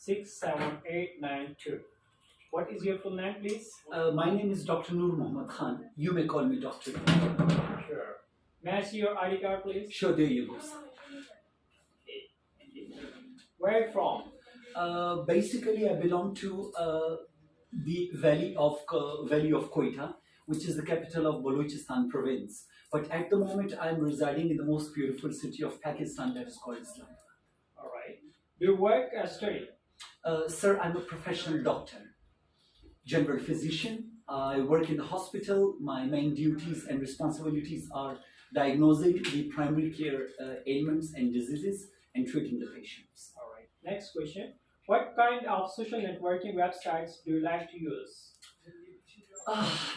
67892. What is your full name, please? My name is Dr. Noor Mohammad Khan. You may call me Dr. Sure. May I see your ID card, please? Sure, there you go, sir. Where are you from? Basically, I belong to the valley of 𝐸𝐻𝐸𝐻𝐸, which is the capital of Balochistan province. But at the moment, I am residing in the most beautiful city of Pakistan, that is called Islam. All right. Do you work or study? Sir, I'm a professional doctor, general physician. I work in the hospital. My main duties and responsibilities are diagnosing the primary care ailments and diseases and treating the patients. All right. Next question. What kind of social networking websites do you like to use?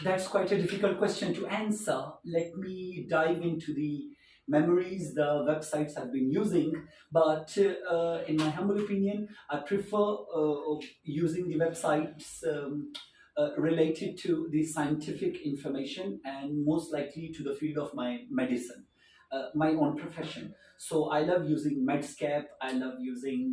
That's quite a difficult question to answer. Let me dive into the memories the websites I've been using, but in my humble opinion, I prefer using the websites related to the scientific information and most likely to the field of my medicine, my own profession. So I love using Medscape, I love using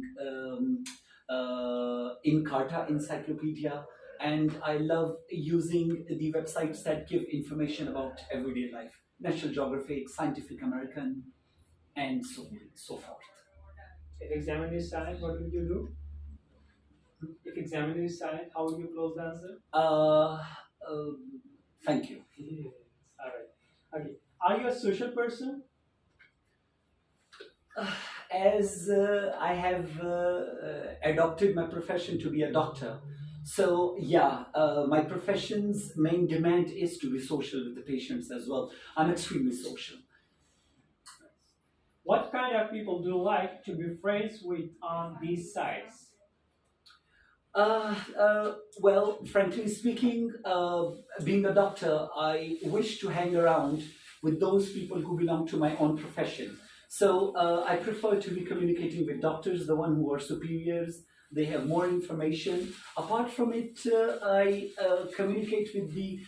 INCARTA Encyclopedia, and I love using the websites that give information about everyday life, National Geographic, Scientific American, and so on and so forth. If examiner is silent, what will you do? If examiner is silent, how will you close the answer? Thank you. All right. Okay. Are you a social person? As I have adopted my profession to be a doctor, so yeah, my profession's main demand is to be social with the patients as well. I'm extremely social. What kind of people do you like to be friends with on these sites? Well, frankly speaking, being a doctor, I wish to hang around with those people who belong to my own profession. So I prefer to be communicating with doctors, the one who are superiors. They have more information. Apart from it, I communicate with the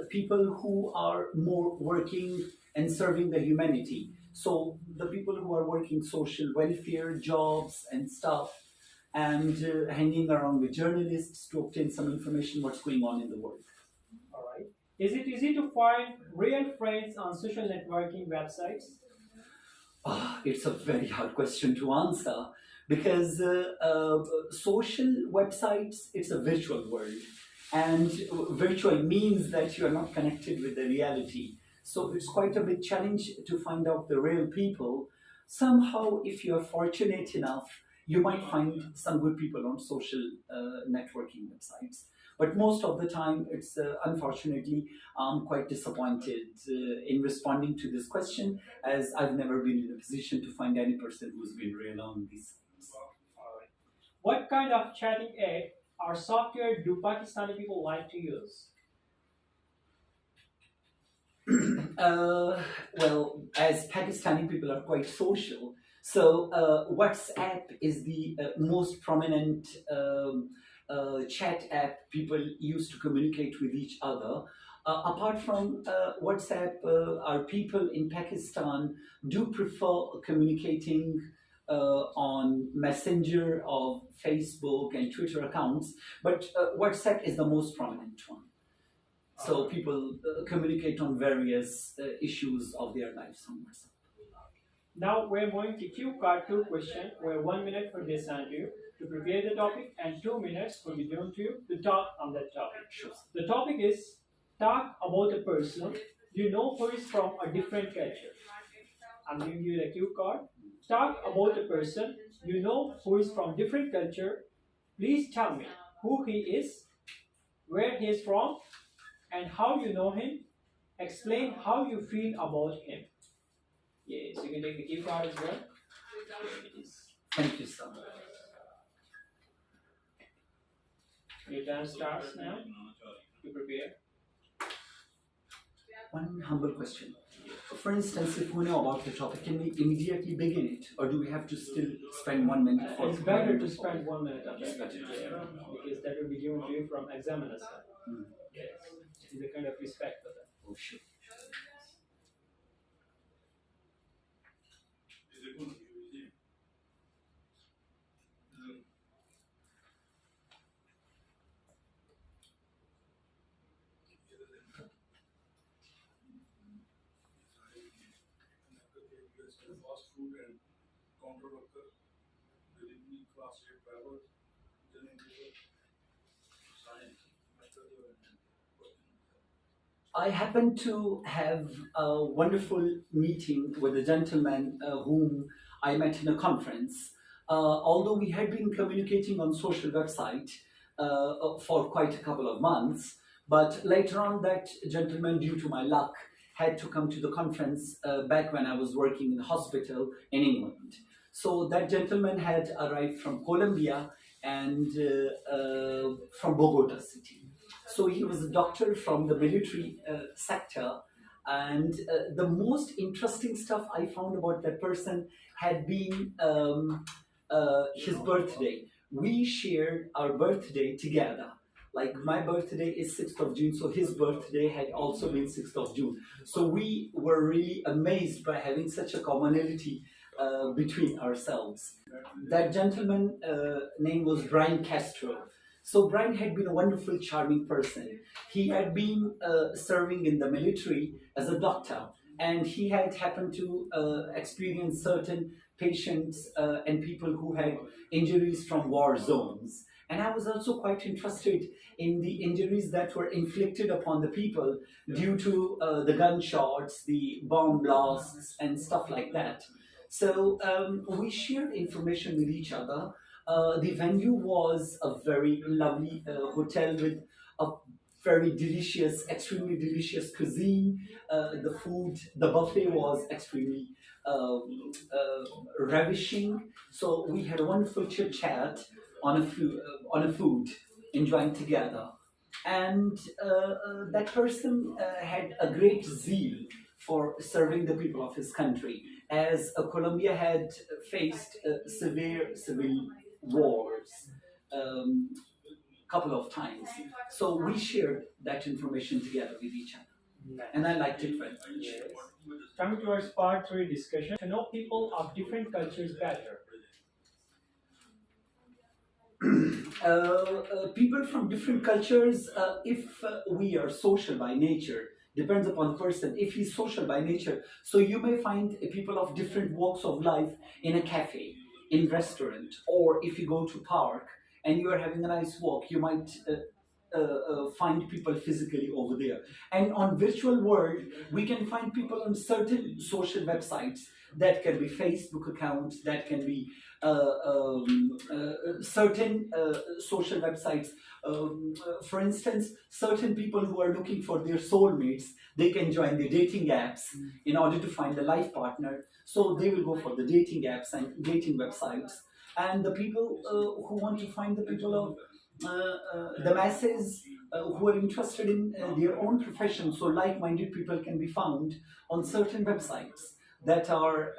people who are more working and serving the humanity. So the people who are working social welfare, jobs and stuff, and hanging around with journalists to obtain some information what's going on in the world. All right. Is it easy to find real friends on social networking websites? It's a very hard question to answer because social websites, it's a virtual world, and virtual means that you are not connected with the reality. So it's quite a big challenge to find out the real people. Somehow, if you are fortunate enough, you might find some good people on social networking websites. But most of the time, it's unfortunately, I'm quite disappointed in responding to this question, as I've never been in a position to find any person who's been real on these sites. What kind of chatting app or software do Pakistani people like to use? Well, as Pakistani people are quite social, so WhatsApp is the most prominent chat app people use to communicate with each other. Apart from WhatsApp, our people in Pakistan do prefer communicating on Messenger of Facebook and Twitter accounts, but WhatsApp is the most prominent one. So people communicate on various issues of their lives on WhatsApp. Now we're going to cue card 2 question, where 1 minute will be assigned to you to prepare the topic and 2 minutes will be given to you to talk on that topic. Sure. The topic is talk about a person you know who is from a different culture. I'm giving you the cue card. Talk about a person you know who is from different culture. Please tell me who he is, where he is from, and how you know him. Explain how you feel about him. Yes, you can take the cue card as well. Thank you so much. Your time starts now to prepare. One humble question. For instance, if we know about the topic, can we immediately begin it, or do we have to still spend 1 minute for it? It's better to spend 1 minute on that, because that will be given to you from examiner's side. Yes, it is a kind of respect for them. Oh, sure. I happened to have a wonderful meeting with a gentleman whom I met in a conference. Although we had been communicating on social website for quite a couple of months, but later on that gentleman, due to my luck, had to come to the conference back when I was working in the hospital in England. So that gentleman had arrived from Colombia and from Bogota city. So he was a doctor from the military sector, and the most interesting stuff I found about that person had been his birthday. We shared our birthday together. Like my birthday is 6th of June, so his birthday had also been 6th of June. So we were really amazed by having such a commonality between ourselves. That gentleman name was Brian Castro. So Brian had been a wonderful, charming person. He had been serving in the military as a doctor, and he had happened to experience certain patients and people who had injuries from war zones. And I was also quite interested in the injuries that were inflicted upon the people due to the gunshots, the bomb blasts, and stuff like that. So we shared information with each other. The venue was a very lovely hotel with a very delicious, extremely delicious cuisine. The food, the buffet was extremely ravishing. So we had a wonderful chit chat on a food, enjoying together. And that person had a great zeal for serving the people of his country, as Colombia had faced severe civil wars couple of times. So we shared that information together with each other. Nice. And I liked it very much. Yes. Coming towards part 3 discussion, to know people of different cultures better. People from different cultures, if we are social by nature, depends upon the person. If he's social by nature, so you may find people of different walks of life in a cafe, in restaurant, or if you go to park and you are having a nice walk, you might find people physically over there. And on virtual world, we can find people on certain social websites. That can be Facebook accounts, that can be certain social websites. For instance, certain people who are looking for their soulmates, they can join the dating apps in order to find a life partner. So they will go for the dating apps and dating websites. And the people who want to find the people of the masses who are interested in their own profession, so like-minded people can be found on certain websites that are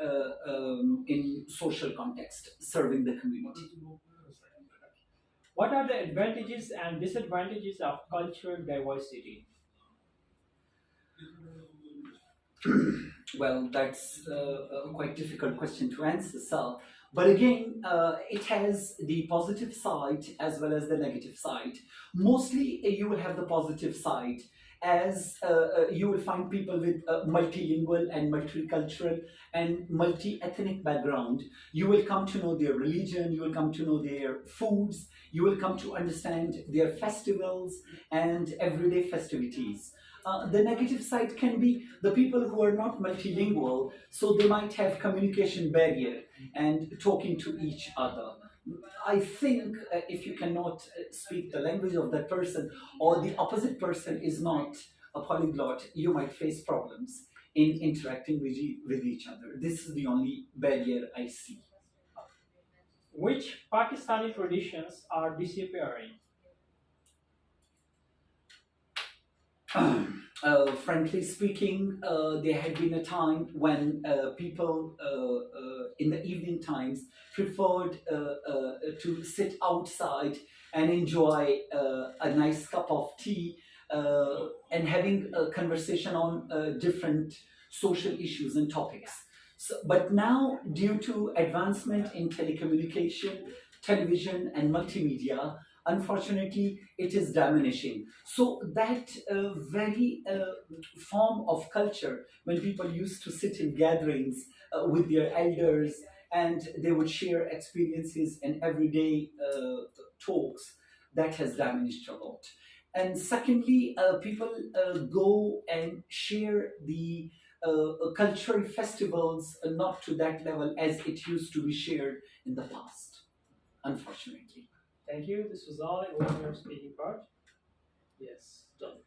in social context, serving the community. What are the advantages and disadvantages of cultural diversity? Well, that's a quite difficult question to answer, sir. But again, it has the positive side as well as the negative side. Mostly, you will have the positive side, as you will find people with multilingual and multicultural and multi-ethnic background. You will come to know their religion, you will come to know their foods, you will come to understand their festivals and everyday festivities. The negative side can be the people who are not multilingual, so they might have communication barrier and talking to each other. I think if you cannot speak the language of that person, or the opposite person is not a polyglot, you might face problems in interacting with each other. This is the only barrier I see. Which Pakistani traditions are disappearing? Frankly speaking, there had been a time when people in the evening times preferred to sit outside and enjoy a nice cup of tea and having a conversation on different social issues and topics. So, but now, due to advancement in telecommunication, television and multimedia, unfortunately, it is diminishing. So that very form of culture, when people used to sit in gatherings with their elders and they would share experiences and everyday talks, that has diminished a lot. And secondly, people go and share the cultural festivals not to that level as it used to be shared in the past, unfortunately. Thank you. This was all in your speaking part. Yes, done.